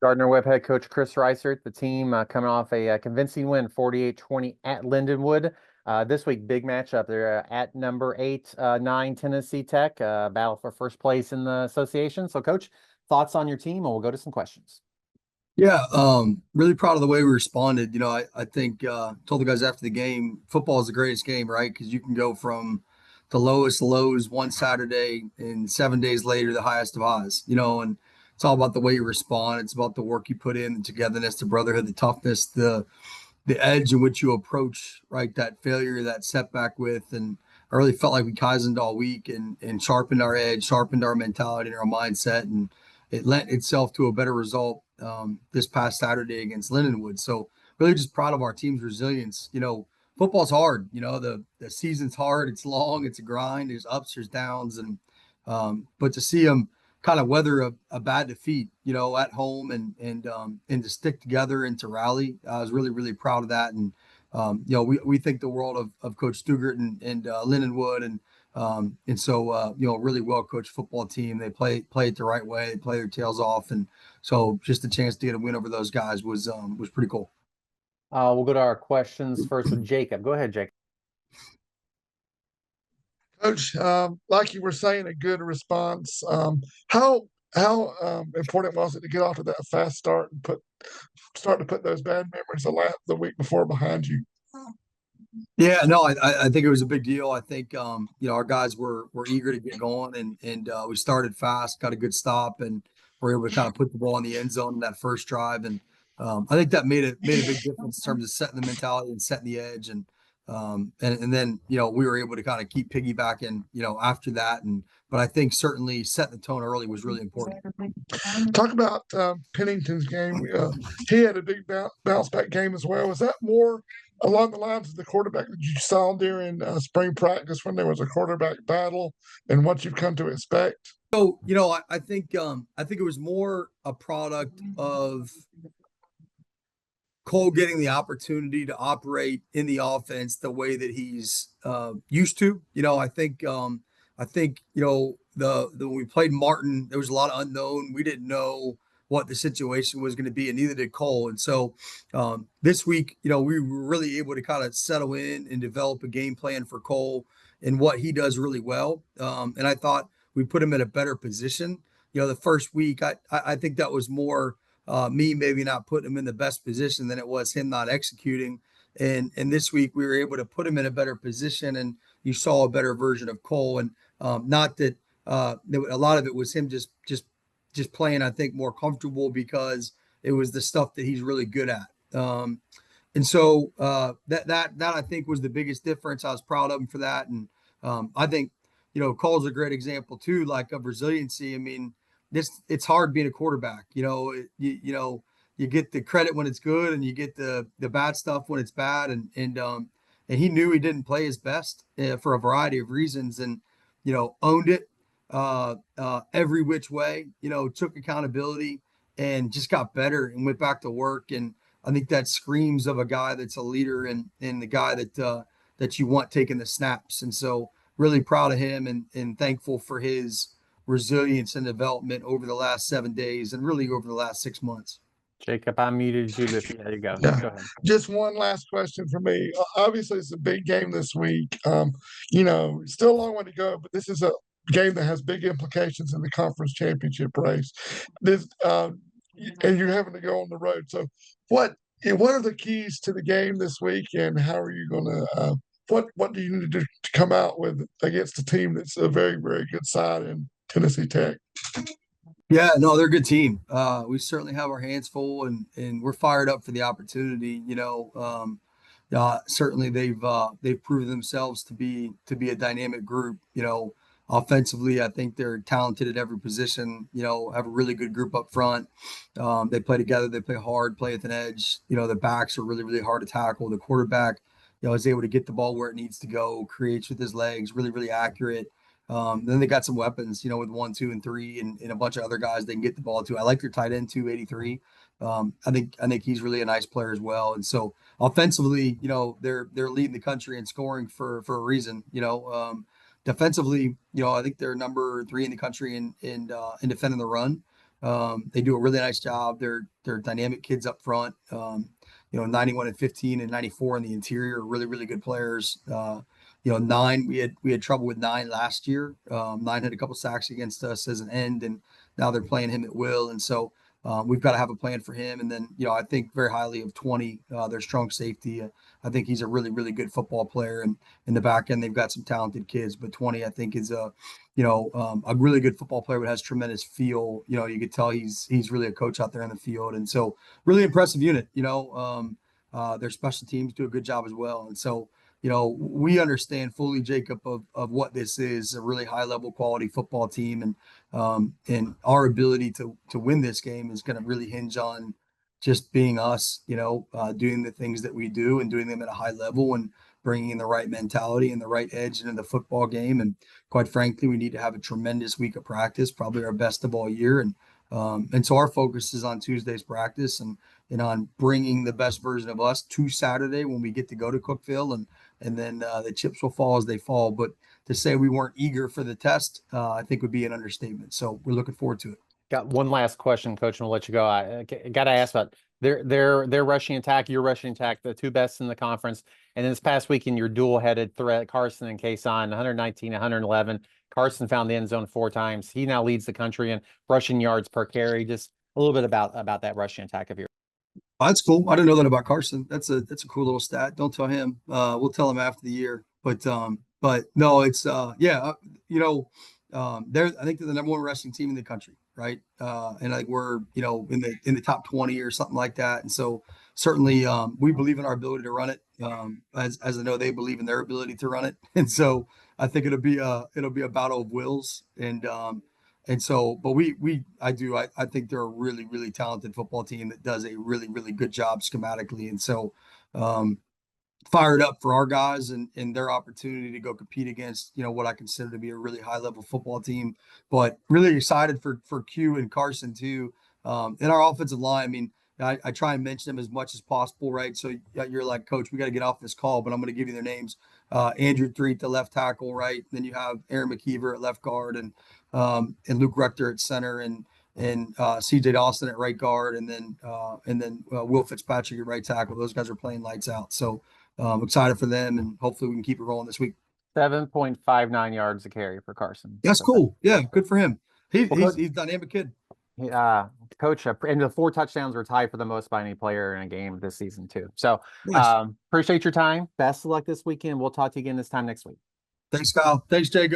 Gardner-Webb head coach Cris Reisert, the team coming off a convincing win, 48-20 at Lindenwood. This week, big matchup. They're at number 8, 9 Tennessee Tech, battle for first place in the association. So, Coach, thoughts on your team, and we'll go to some questions. Yeah, really proud of the way we responded. I think told the guys after the game, football is the greatest game, right? Because you can go from the lowest lows one Saturday and 7 days later, the highest of highs, and it's all about the way you respond. It's about the work you put in, the togetherness, the brotherhood, the toughness, the edge in which you approach, right, that failure, that setback with. And I really felt like we kaizened all week and sharpened our edge, sharpened our mentality and our mindset, and it lent itself to a better result this past Saturday against Lindenwood. So really just proud of our team's resilience. Football's hard. The season's hard. It's long. It's a grind. There's ups, there's downs, and but to see them kind of weather a bad defeat, at home and to stick together and to rally. I was really, really proud of that. And, we think the world of Coach Stugart and Lindenwood. And so, really well coached football team. They play it the right way. They play their tails off. And so just a chance to get a win over those guys was pretty cool. We'll go to our questions first with Jacob. Go ahead, Jacob. Coach, like you were saying, a good response. How important was it to get off to that fast start and start to put those bad memories the week before behind you? Yeah, no, I think it was a big deal. I think our guys were eager to get going, and we started fast, got a good stop, and were able to kind of put the ball in the end zone in that first drive. And I think that made a big difference in terms of setting the mentality and setting the edge. And then we were able to kind of keep piggybacking after that. But I think certainly setting the tone early was really important. Talk about Pennington's game. He had a big bounce back game as well. Was that more along the lines of the quarterback that you saw during spring practice when there was a quarterback battle and what you've come to expect? So I think it was more a product of Cole getting the opportunity to operate in the offense the way that he's used to. I think the when we played Martin, there was a lot of unknown. We didn't know what the situation was going to be, and neither did Cole. And so this week, we were really able to kind of settle in and develop a game plan for Cole and what he does really well. And I thought we put him in a better position. The first week, I think that was more me maybe not putting him in the best position than it was him not executing. And this week we were able to put him in a better position, and you saw a better version of Cole. And not that a lot of it was him just playing, I think, more comfortable because it was the stuff that he's really good at. And so that I think was the biggest difference. I was proud of him for that. And I think Cole's a great example too, like of resiliency. I mean, it's hard being a quarterback. You get the credit when it's good, and you get the bad stuff when it's bad. And he knew he didn't play his best for a variety of reasons, and owned it every which way. Took accountability and just got better and went back to work. And I think that screams of a guy that's a leader and the guy that you want taking the snaps. And so really proud of him and thankful for his resilience and development over the last 7 days and really over the last 6 months. Jacob, I muted you. There you go. Yeah. Go ahead. Just one last question for me. Obviously, it's a big game this week. Still a long way to go, but this is a game that has big implications in the conference championship race. This and you're having to go on the road. So, what are the keys to the game this week, and how are you going to? What do you need to do to come out with against a team that's a very, very good side in Tennessee Tech? Yeah, no, they're a good team. We certainly have our hands full, and we're fired up for the opportunity. Certainly they've proven themselves to be a dynamic group. Offensively, I think they're talented at every position. Have a really good group up front. They play together. They play hard, play with an edge. The backs are really, really hard to tackle. The quarterback, is able to get the ball where it needs to go, creates with his legs, really, really accurate. Then they got some weapons, with 1, 2, and 3, and a bunch of other guys they can get the ball to. I like their tight end 283. I think he's really a nice player as well. And so offensively, they're leading the country in scoring for a reason. Defensively, I think they're number 3 in the country in defending the run. They do a really nice job. They're dynamic kids up front. 91 and 15 and 94 in the interior are really, really good players. Nine, we had trouble with Nine last year. Nine had a couple sacks against us as an end, and now they're playing him at will. And so we've got to have a plan for him. And then, I think very highly of 20, their strong safety. I think he's a really, really good football player. And in the back end, they've got some talented kids. But 20, I think, is a really good football player, but has tremendous feel. You could tell he's really a coach out there in the field. And so really impressive unit. Their special teams do a good job as well. And so, we understand fully, Jacob, of what this is, a really high level quality football team. And our ability to win this game is going to really hinge on just being us, doing the things that we do and doing them at a high level and bringing in the right mentality and the right edge into the football game. And quite frankly, we need to have a tremendous week of practice, probably our best of all year. And so our focus is on Tuesday's practice and on bringing the best version of us to Saturday when we get to go to Cookeville, and then the chips will fall as they fall. But to say we weren't eager for the test, I think would be an understatement. So we're looking forward to it. Got one last question, Coach, and we'll let you go. I got to ask about their rushing attack, your rushing attack, the two best in the conference. And then this past weekend, your dual-headed threat, Carson and Kason, 119, 111. Carson found the end zone 4 times. He now leads the country in rushing yards per carry. Just a little bit about that rushing attack of yours. Oh, that's cool. I didn't know that about Carson. That's a cool little stat. Don't tell him. We'll tell him after the year. But no, it's they're I think they're the number 1 rushing team in the country, right? And I think we're in the top 20 or something like that. And so certainly we believe in our ability to run it, as I know they believe in their ability to run it. And so I think it'll be a battle of wills. And so, but I think they're a really, really talented football team that does a really, really good job schematically. And so, fired up for our guys and their opportunity to go compete against, what I consider to be a really high level football team, but really excited for Q and Carson too. In our offensive line, I mean, I try and mention them as much as possible, right? So you're like, Coach, we got to get off this call, but I'm going to give you their names. Andrew Threet, the left tackle, right? Then you have Aaron McKeever at left guard and Luke Rector at center and CJ Dawson at right guard. And then Will Fitzpatrick at right tackle. Those guys are playing lights out. So excited for them, and hopefully we can keep it rolling this week. 7.59 yards a carry for Carson. That's cool. Yeah, good for him. He's a dynamic kid. Coach, and the 4 touchdowns were tied for the most by any player in a game this season too. So Nice. appreciate your time. Best of luck this weekend. We'll talk to you again this time next week. Thanks, Kyle. Thanks, Jacob.